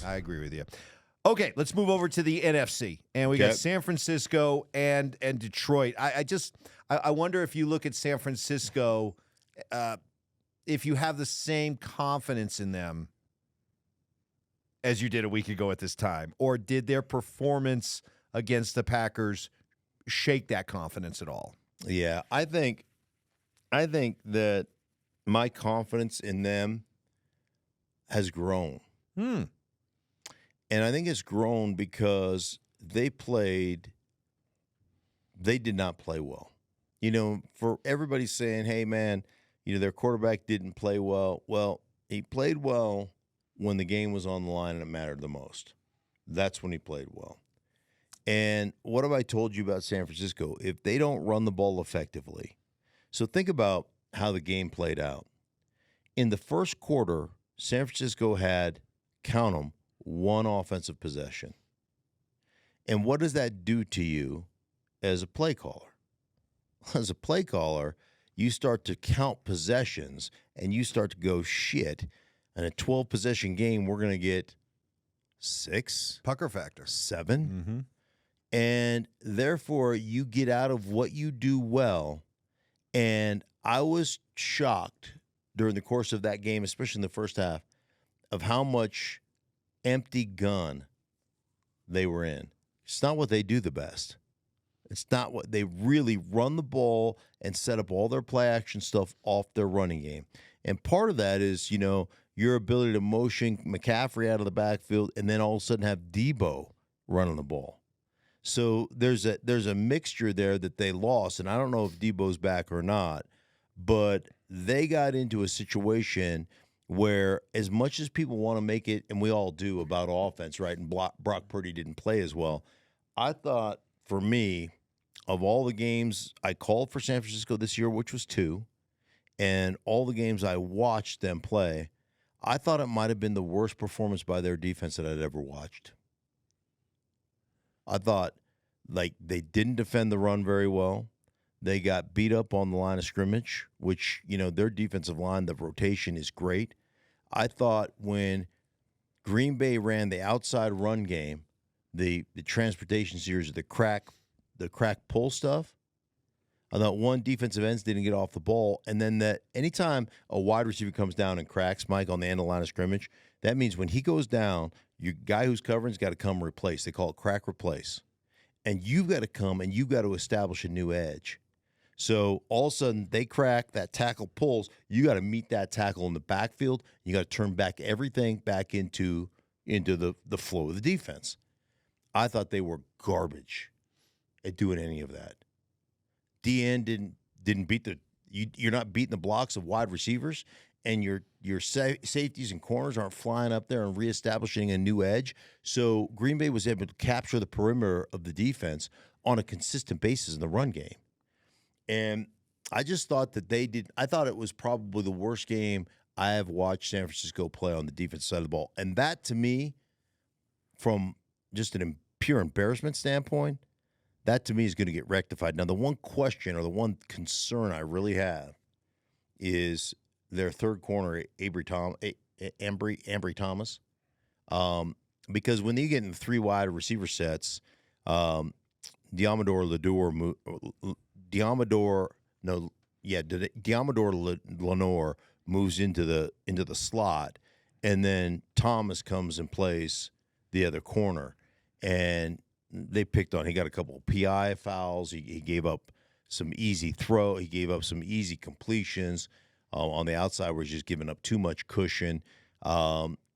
I agree with you. Okay, let's move over to the NFC, and we got San Francisco and Detroit. I wonder if you look at San Francisco, if you have the same confidence in them as you did a week ago at this time, or did their performance against the Packers shake that confidence at all? Yeah, I think that my confidence in them has grown. And I think it's grown because they did not play well. You know, for everybody saying, hey, man, you know, their quarterback didn't play well. Well, he played well when the game was on the line and it mattered the most. That's when he played well. And what have I told you about San Francisco? If they don't run the ball effectively, so think about how the game played out. In the first quarter, San Francisco had, count them, one offensive possession. And what does that do to you as a play caller? As a play caller, you start to count possessions and you start to go, shit, in a 12-possession game, we're going to get 6. Pucker factor. 7. And therefore, you get out of what you do well. And I was shocked during the course of that game, especially in the first half, of how much empty gun they were in. It's not what they do the best. It's not what they really run the ball and set up all their play action stuff off their running game. And part of that is, you know, your ability to motion McCaffrey out of the backfield and then all of a sudden have Debo running the ball. So there's a mixture there that they lost, and I don't know if Debo's back or not, but they got into a situation where as much as people want to make it, and we all do, about offense, right, and Brock Purdy didn't play as well, I thought, for me, of all the games I called for San Francisco this year, which was 2, and all the games I watched them play, I thought it might have been the worst performance by their defense that I'd ever watched. I thought, like, they didn't defend the run very well. They got beat up on the line of scrimmage, which, you know, their defensive line, the rotation is great. I thought when Green Bay ran the outside run game, the transportation series, the crack pull stuff, I thought one, defensive ends didn't get off the ball, and then that anytime a wide receiver comes down and cracks, Mike, on the end of the line of scrimmage, that means when he goes down, your guy who's covering's got to come replace. They call it crack replace. And you've got to come and you've got to establish a new edge. So all of a sudden they crack, that tackle pulls, you got to meet that tackle in the backfield. You got to turn back everything back into the flow of the defense. I thought they were garbage at doing any of that. DN didn't beat you're not beating the blocks of wide receivers, and your safeties and corners aren't flying up there and reestablishing a new edge. So Green Bay was able to capture the perimeter of the defense on a consistent basis in the run game. And I just thought that I thought it was probably the worst game I have watched San Francisco play on the defensive side of the ball. And that, to me, from just a pure embarrassment standpoint, that to me is going to get rectified. Now, the one question or the one concern I really have is their third corner, Ambry Thomas. Because when they get in 3 wide receiver sets, Diamador Lenore moves into the slot, and then Thomas comes and plays the other corner. And they picked on. He got a couple of PI fouls. He gave up some easy throw. He gave up some easy completions on the outside, where he's just giving up too much cushion.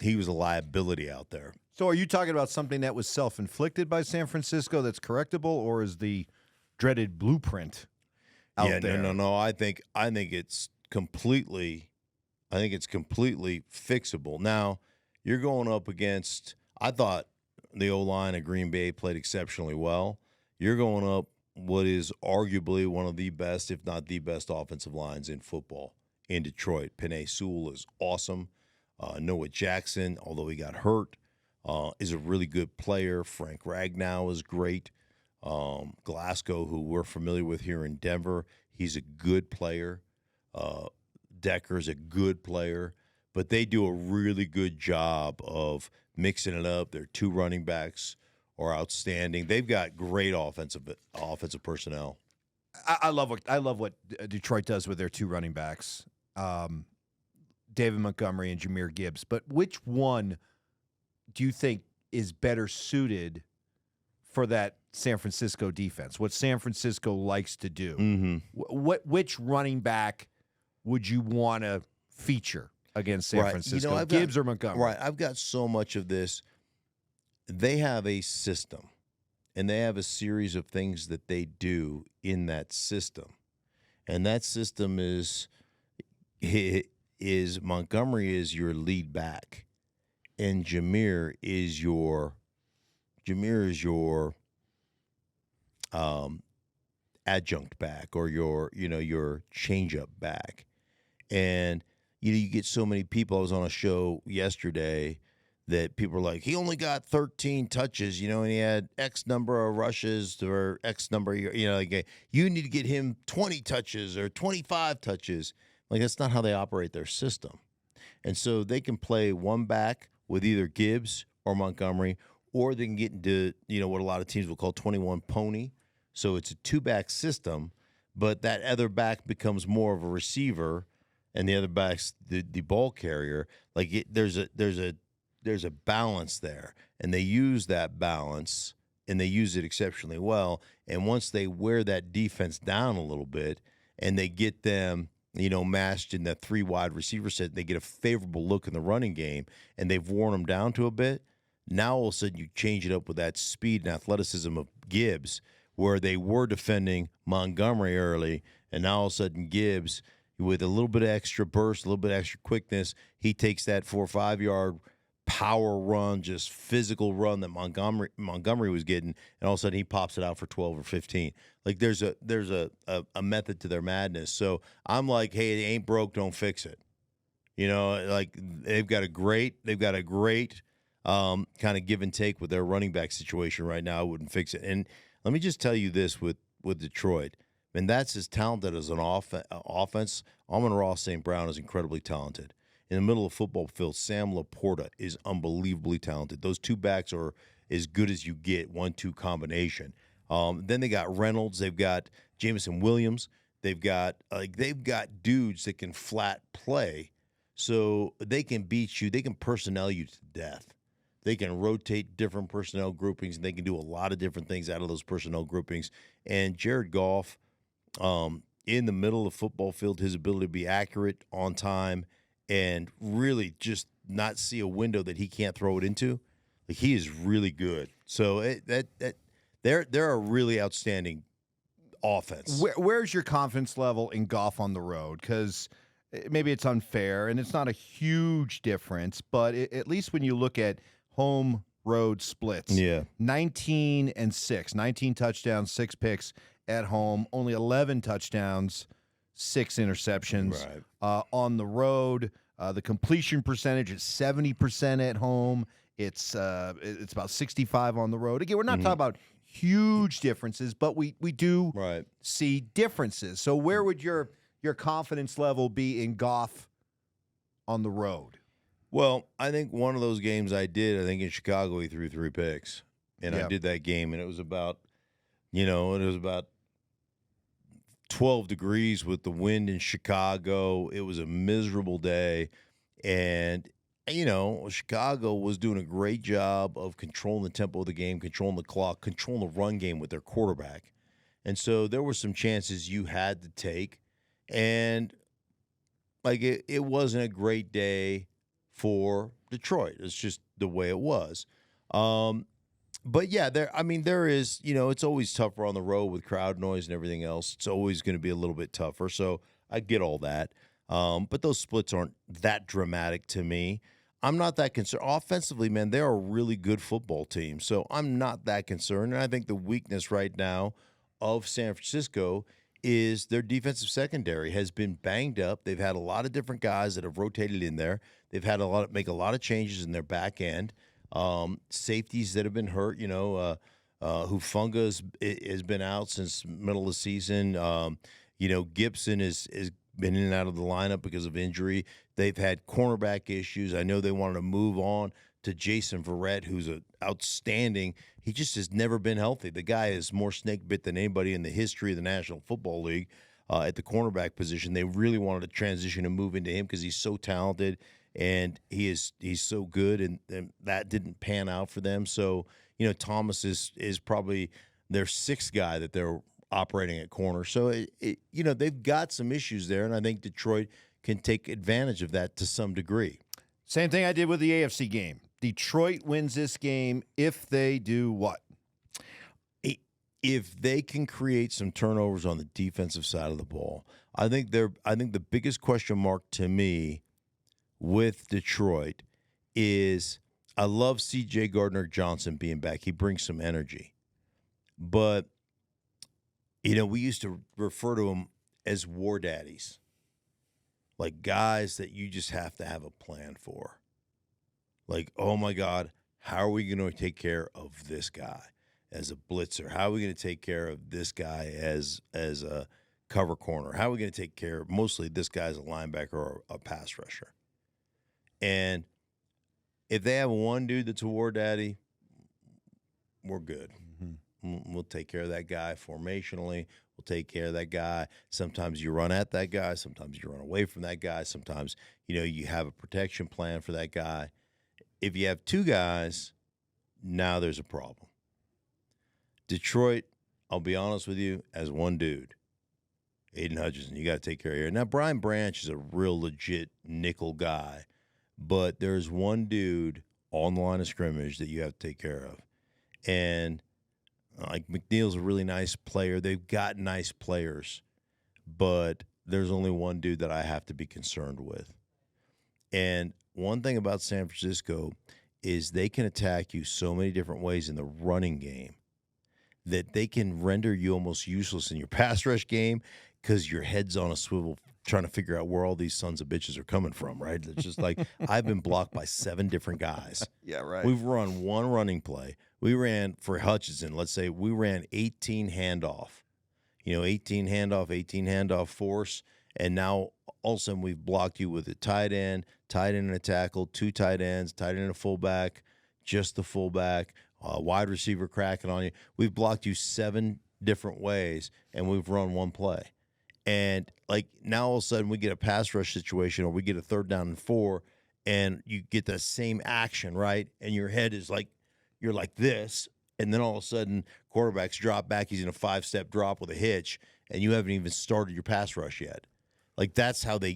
He was a liability out there. So are you talking about something that was self-inflicted by San Francisco that's correctable, or is the dreaded blueprint out there? No. I think it's completely fixable. Now, you're going up against, I thought the O-line of Green Bay played exceptionally well. You're going up what is arguably one of the best, if not the best, offensive lines in football in Detroit. Penei Sewell is awesome. Noah Jackson, although he got hurt, is a really good player. Frank Ragnow is great. Glasgow, who we're familiar with here in Denver, he's a good player. Decker's a good player. but they do a really good job of mixing it up. Their 2 running backs are outstanding. They've got great offensive personnel. I love what Detroit does with their 2 running backs, David Montgomery and Jahmyr Gibbs. But which one do you think is better suited for that San Francisco defense? What San Francisco likes to do? Mm-hmm. Which running back would you want to feature against San Francisco? Gibbs or Montgomery? Right. I've got so much of this. They have a system, and they have a series of things that they do in that system. And that system is Montgomery is your lead back, and Jahmyr is your adjunct back, or your changeup back. And you get so many people. I was on a show yesterday that people are like, he only got 13 touches, and he had X number of rushes or X number, like, you need to get him 20 touches or 25 touches. Like, that's not how they operate their system. And so they can play one back with either Gibbs or Montgomery, or they can get into, what a lot of teams will call 21 pony. So it's a 2-back system, but that other back becomes more of a receiver, and the other back's the ball carrier. Like, there's a balance there, and they use that balance, and they use it exceptionally well. And once they wear that defense down a little bit, and they get them, matched in that 3 wide receiver set, they get a favorable look in the running game, and they've worn them down to a bit. Now all of a sudden you change it up with that speed and athleticism of Gibbs, where they were defending Montgomery early, and now all of a sudden Gibbs, with a little bit of extra burst, a little bit of extra quickness, he takes that 4 or 5 yard power run, just physical run that Montgomery was getting, and all of a sudden he pops it out for 12 or 15. Like, there's a method to their madness. So I'm like, hey, it ain't broke, don't fix it. Like, they've got a great kind of give and take with their running back situation right now. I wouldn't fix it. And let me just tell you this with Detroit, and that's as talented as an offense. Amon-Ra St. Brown is incredibly talented. In the middle of the football field, Sam Laporta is unbelievably talented. Those 2 backs are as good as you get, 1-2 combination. Then they got Reynolds. They've got Jameson Williams. They've got dudes that can flat play, so they can beat you. They can personnel you to death. They can rotate different personnel groupings, and they can do a lot of different things out of those personnel groupings. And Jared Goff, in the middle of the football field, his ability to be accurate, on time, and really just not see a window that he can't throw it into, like, he is really good. So they're a really outstanding offense. Where's your confidence level in Goff on the road? Because maybe it's unfair, and it's not a huge difference, but at least when you look at home road splits, 19 and 6, 19 touchdowns, 6 picks at home, only 11 touchdowns, 6 interceptions. Right. On the road. The completion percentage is 70% at home. It's about 65 on the road. Again, we're not talking about huge differences, but we do see differences. So where would your confidence level be in Goff on the road? Well, I think one of those games I think in Chicago he threw 3 picks, and I did that game, and it was about 12 degrees with the wind in Chicago. It was a miserable day. And, Chicago was doing a great job of controlling the tempo of the game, controlling the clock, controlling the run game with their quarterback. And so there were some chances you had to take. And, it wasn't a great day for Detroit. It's just the way it was. But yeah, there is, it's always tougher on the road with crowd noise and everything else. It's always going to be a little bit tougher. So I get all that. But those splits aren't that dramatic to me. I'm not that concerned. Offensively, man, they're a really good football team. So I'm not that concerned. And I think the weakness right now of San Francisco is their defensive secondary has been banged up. They've had a lot of different guys that have rotated in there. They've had make a lot of changes in their back end. Safeties that have been hurt, Hufanga has been out since middle of the season. Gibson has been in and out of the lineup because of injury. They've had cornerback issues. I know they wanted to move on to Jason Verrett, who's outstanding. He just has never been healthy. The guy is more snake bit than anybody in the history of the National Football League at the cornerback position. They really wanted to transition and move into him because he's so talented and he's so good, and that didn't pan out for them. So, Thomas is probably their sixth guy that they're operating at corner. So, they've got some issues there, and I think Detroit can take advantage of that to some degree. Same thing I did with the AFC game. Detroit wins this game if they do what? If they can create some turnovers on the defensive side of the ball. I think the biggest question mark to me with Detroit is I love C.J. Gardner-Johnson being back. He brings some energy. But, we used to refer to them as war daddies, like guys that you just have to have a plan for. Like, oh, my God, how are we going to take care of this guy as a blitzer? How are we going to take care of this guy as a cover corner? How are we going to take care of mostly this guy as a linebacker or a pass rusher? And if they have one dude that's a war daddy, we're good. Mm-hmm. We'll take care of that guy formationally. We'll take care of that guy. Sometimes you run at that guy. Sometimes you run away from that guy. Sometimes, you have a protection plan for that guy. If you have two guys, now there's a problem. Detroit, I'll be honest with you, as one dude, Aiden Hutchinson, you got to take care of here. Now, Brian Branch is a real legit nickel guy, but there's one dude on the line of scrimmage that you have to take care of. And like McNeil's a really nice player. They've got nice players, but there's only one dude that I have to be concerned with. And one thing about San Francisco is they can attack you so many different ways in the running game that they can render you almost useless in your pass rush game because your head's on a swivel trying to figure out where all these sons of bitches are coming from, right? It's just like I've been blocked by 7 different guys. Yeah, right. We've run one running play. We ran for Hutchinson. Let's say we ran 18 handoff, 18 handoff force. And now all of a sudden we've blocked you with a tight end and a tackle, 2 tight ends, tight end and a fullback, just the fullback, wide receiver cracking on you. We've blocked you 7 different ways, and we've run one play. And, like, now all of a sudden we get a pass rush situation or we get a 3rd down and 4, and you get the same action, right? And your head is like, you're like this, and then all of a sudden quarterback's drop back. He's in a 5-step drop with a hitch, and you haven't even started your pass rush yet. Like, that's how they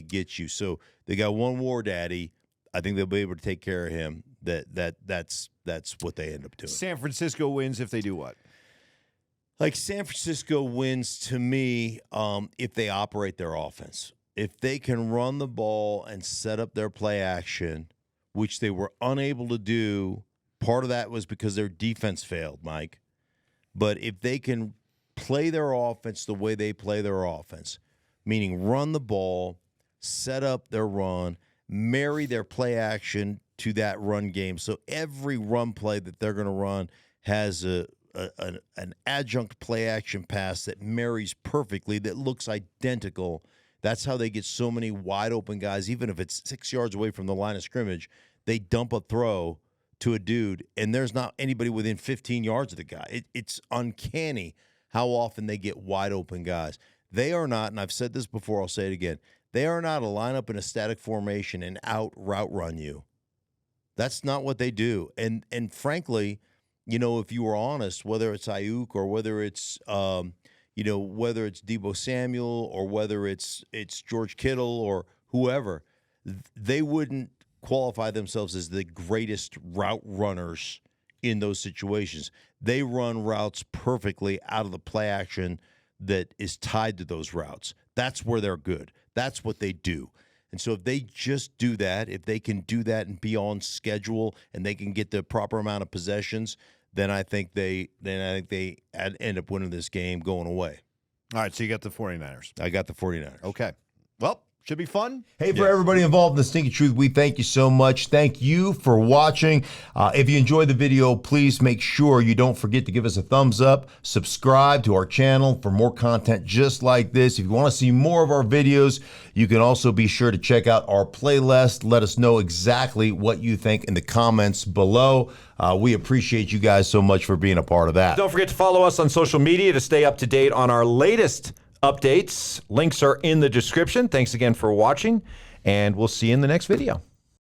get you. So they got one war daddy. I think they'll be able to take care of him. That's what they end up doing. San Francisco wins if they do what? Like, San Francisco wins to me if they operate their offense. If they can run the ball and set up their play action, which they were unable to do. Part of that was because their defense failed, Mike. But if they can play their offense the way they play their offense, meaning run the ball, set up their run, marry their play action to that run game. So every run play that they're going to run has an adjunct play action pass that marries perfectly, that looks identical. That's how they get so many wide open guys. Even if it's 6 yards away from the line of scrimmage, they dump a throw to a dude, and there's not anybody within 15 yards of the guy. It's uncanny how often they get wide open guys. They are not, and I've said this before, I'll say it again, they are not a lineup in a static formation and out route run you. That's not what they do. And frankly, if you were honest, whether it's Ayuk or whether it's whether it's Deebo Samuel or whether it's George Kittle or whoever, they wouldn't qualify themselves as the greatest route runners in those situations. They run routes perfectly out of the play action that is tied to those routes. That's where they're good. That's what they do. And so if they just do that, if they can do that and be on schedule and they can get the proper amount of possessions, then I think they end up winning this game going away. All right, so you got the 49ers. I got the 49ers. Okay. Well, Should be fun. Hey, for everybody involved in the Stinky Truth, we thank you so much. Thank you for watching. If you enjoyed the video, please make sure you don't forget to give us a thumbs up, subscribe to our channel for more content just like this. If you want to see more of our videos, you can also be sure to check out our playlist. Let us know exactly what you think in the comments below. We appreciate you guys so much for being a part of that. Don't forget to follow us on social media to stay up to date on our latest updates. Links are in the description. Thanks again for watching, and we'll see you in the next video.